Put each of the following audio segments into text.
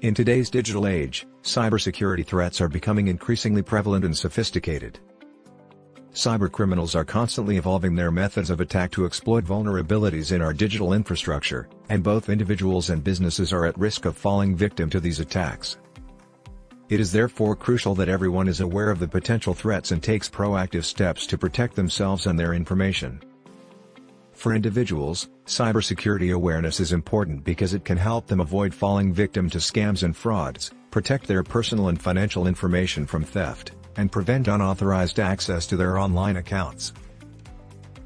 In today's digital age, cybersecurity threats are becoming increasingly prevalent and sophisticated. Cybercriminals are constantly evolving their methods of attack to exploit vulnerabilities in our digital infrastructure, and both individuals and businesses are at risk of falling victim to these attacks. It is therefore crucial that everyone is aware of the potential threats and takes proactive steps to protect themselves and their information. For individuals, cybersecurity awareness is important because it can help them avoid falling victim to scams and frauds, protect their personal and financial information from theft, and prevent unauthorized access to their online accounts.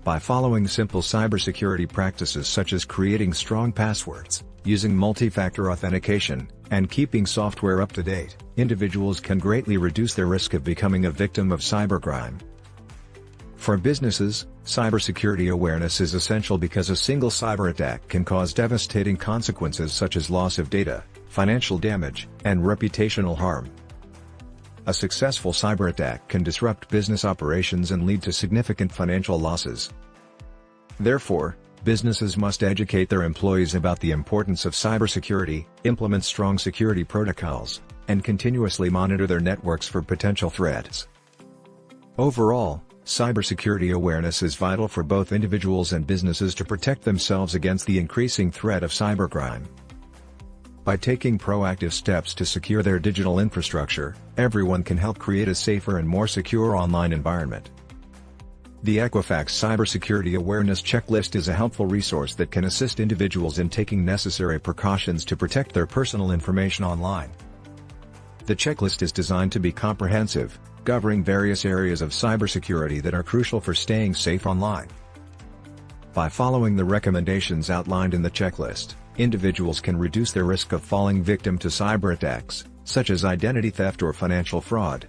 By following simple cybersecurity practices such as creating strong passwords, using multi-factor authentication, and keeping software up to date, individuals can greatly reduce their risk of becoming a victim of cybercrime. For businesses, cybersecurity awareness is essential because a single cyber attack can cause devastating consequences such as loss of data, financial damage, and reputational harm. A successful cyber attack can disrupt business operations and lead to significant financial losses. Therefore, businesses must educate their employees about the importance of cybersecurity, implement strong security protocols, and continuously monitor their networks for potential threats. Overall, cybersecurity awareness is vital for both individuals and businesses to protect themselves against the increasing threat of cybercrime. By taking proactive steps to secure their digital infrastructure, everyone can help create a safer and more secure online environment. The Equifax Cybersecurity Awareness Checklist is a helpful resource that can assist individuals in taking necessary precautions to protect their personal information online. The checklist is designed to be comprehensive, covering various areas of cybersecurity that are crucial for staying safe online. By following the recommendations outlined in the checklist, individuals can reduce their risk of falling victim to cyber attacks, such as identity theft or financial fraud.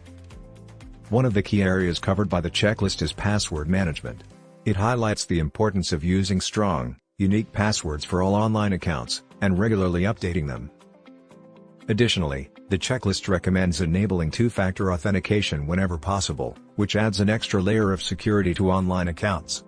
One of the key areas covered by the checklist is password management. It highlights the importance of using strong, unique passwords for all online accounts, and regularly updating them. Additionally, the checklist recommends enabling two-factor authentication whenever possible, which adds an extra layer of security to online accounts.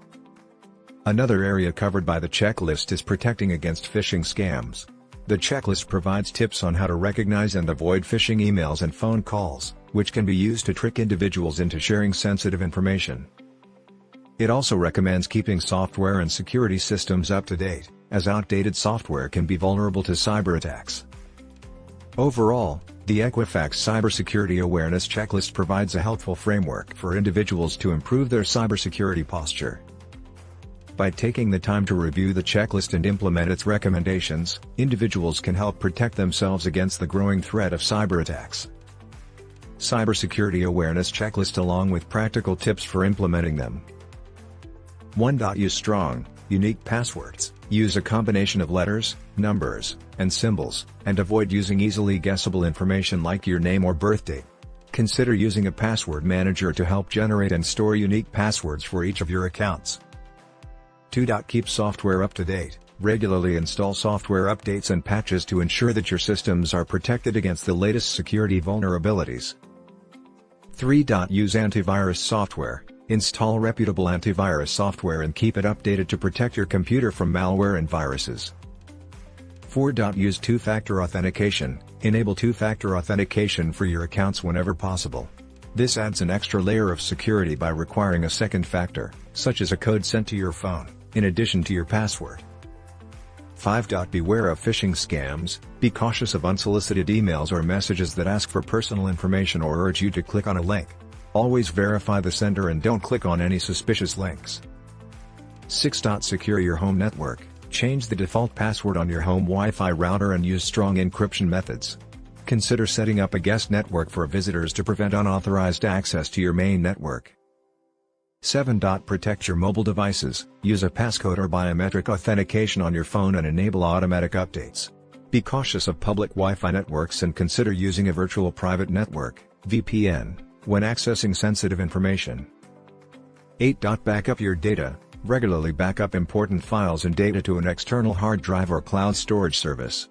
Another area covered by the checklist is protecting against phishing scams. The checklist provides tips on how to recognize and avoid phishing emails and phone calls, which can be used to trick individuals into sharing sensitive information. It also recommends keeping software and security systems up to date, as outdated software can be vulnerable to cyber attacks. Overall, the Equifax Cybersecurity Awareness Checklist provides a helpful framework for individuals to improve their cybersecurity posture. By taking the time to review the checklist and implement its recommendations, individuals can help protect themselves against the growing threat of cyber attacks. Cybersecurity Awareness Checklist along with practical tips for implementing them. 1. Use strong, unique passwords. Use a combination of letters, numbers, and symbols, and avoid using easily guessable information like your name or birth date. Consider using a password manager to help generate and store unique passwords for each of your accounts. 2. Keep software up to date. Regularly install software updates and patches to ensure that your systems are protected against the latest security vulnerabilities. 3. Use antivirus software. Install reputable antivirus software and keep it updated to protect your computer from malware and viruses. 4. Use two-factor authentication. Enable two-factor authentication for your accounts whenever possible. This adds an extra layer of security by requiring a second factor, such as a code sent to your phone, in addition to your password. 5. Beware of phishing scams. Be cautious of unsolicited emails or messages that ask for personal information or urge you to click on a link. Always verify the sender and don't click on any suspicious links. 6. Secure your home network. Change the default password on your home Wi-Fi router and use strong encryption methods. Consider setting up a guest network for visitors to prevent unauthorized access to your main network. 7. Protect your mobile devices. Use a passcode or biometric authentication on your phone and enable automatic updates. Be cautious of public Wi-Fi networks and consider using a virtual private network, VPN, when accessing sensitive information. 8. Backup your data. Regularly backup important files and data to an external hard drive or cloud storage service.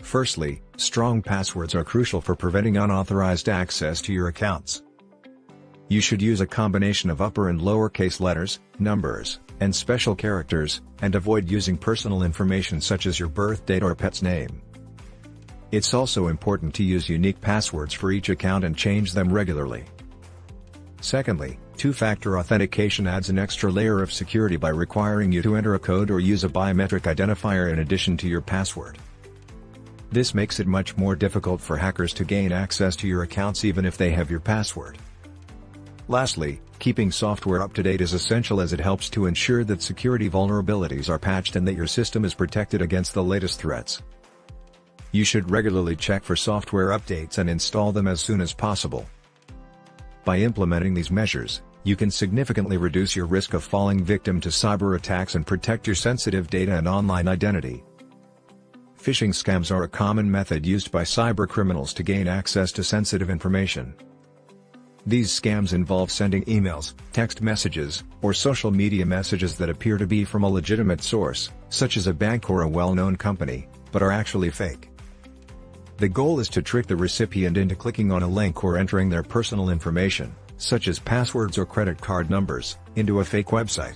Firstly, strong passwords are crucial for preventing unauthorized access to your accounts. You should use a combination of upper and lowercase letters, numbers, and special characters, and avoid using personal information such as your birth date or pet's name. It's also important to use unique passwords for each account and change them regularly. Secondly, two-factor authentication adds an extra layer of security by requiring you to enter a code or use a biometric identifier in addition to your password. This makes it much more difficult for hackers to gain access to your accounts even if they have your password. Lastly, keeping software up to date is essential as it helps to ensure that security vulnerabilities are patched and that your system is protected against the latest threats. You should regularly check for software updates and install them as soon as possible. By implementing these measures, you can significantly reduce your risk of falling victim to cyber attacks and protect your sensitive data and online identity. Phishing scams are a common method used by cybercriminals to gain access to sensitive information. These scams involve sending emails, text messages, or social media messages that appear to be from a legitimate source, such as a bank or a well-known company, but are actually fake. The goal is to trick the recipient into clicking on a link or entering their personal information, such as passwords or credit card numbers, into a fake website.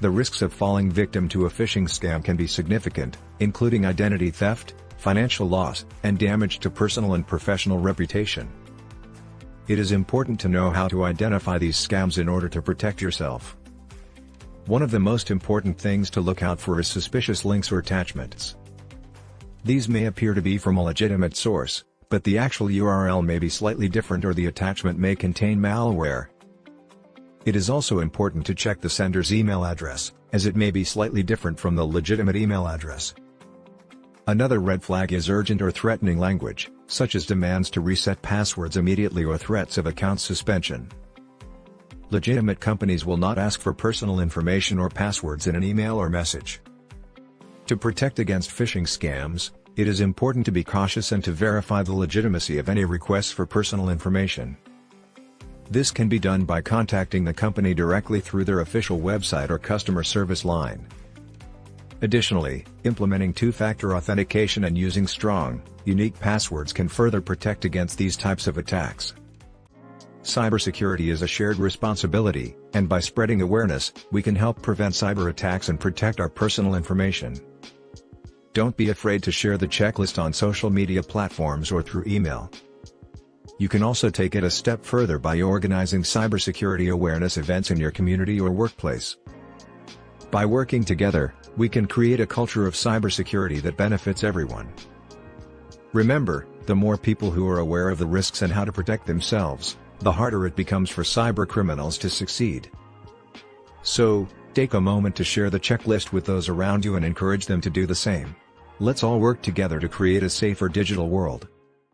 The risks of falling victim to a phishing scam can be significant, including identity theft, financial loss, and damage to personal and professional reputation. It is important to know how to identify these scams in order to protect yourself. One of the most important things to look out for is suspicious links or attachments. These may appear to be from a legitimate source, but the actual URL may be slightly different or the attachment may contain malware. It is also important to check the sender's email address, as it may be slightly different from the legitimate email address. Another red flag is urgent or threatening language, such as demands to reset passwords immediately or threats of account suspension. Legitimate companies will not ask for personal information or passwords in an email or message. To protect against phishing scams, it is important to be cautious and to verify the legitimacy of any requests for personal information. This can be done by contacting the company directly through their official website or customer service line. Additionally, implementing two-factor authentication and using strong, unique passwords can further protect against these types of attacks. Cybersecurity is a shared responsibility, and by spreading awareness, we can help prevent cyber attacks and protect our personal information. Don't be afraid to share the checklist on social media platforms or through email. You can also take it a step further by organizing cybersecurity awareness events in your community or workplace. By working together, we can create a culture of cybersecurity that benefits everyone. Remember, the more people who are aware of the risks and how to protect themselves, the harder it becomes for cybercriminals to succeed. So, take a moment to share the checklist with those around you and encourage them to do the same. Let's all work together to create a safer digital world.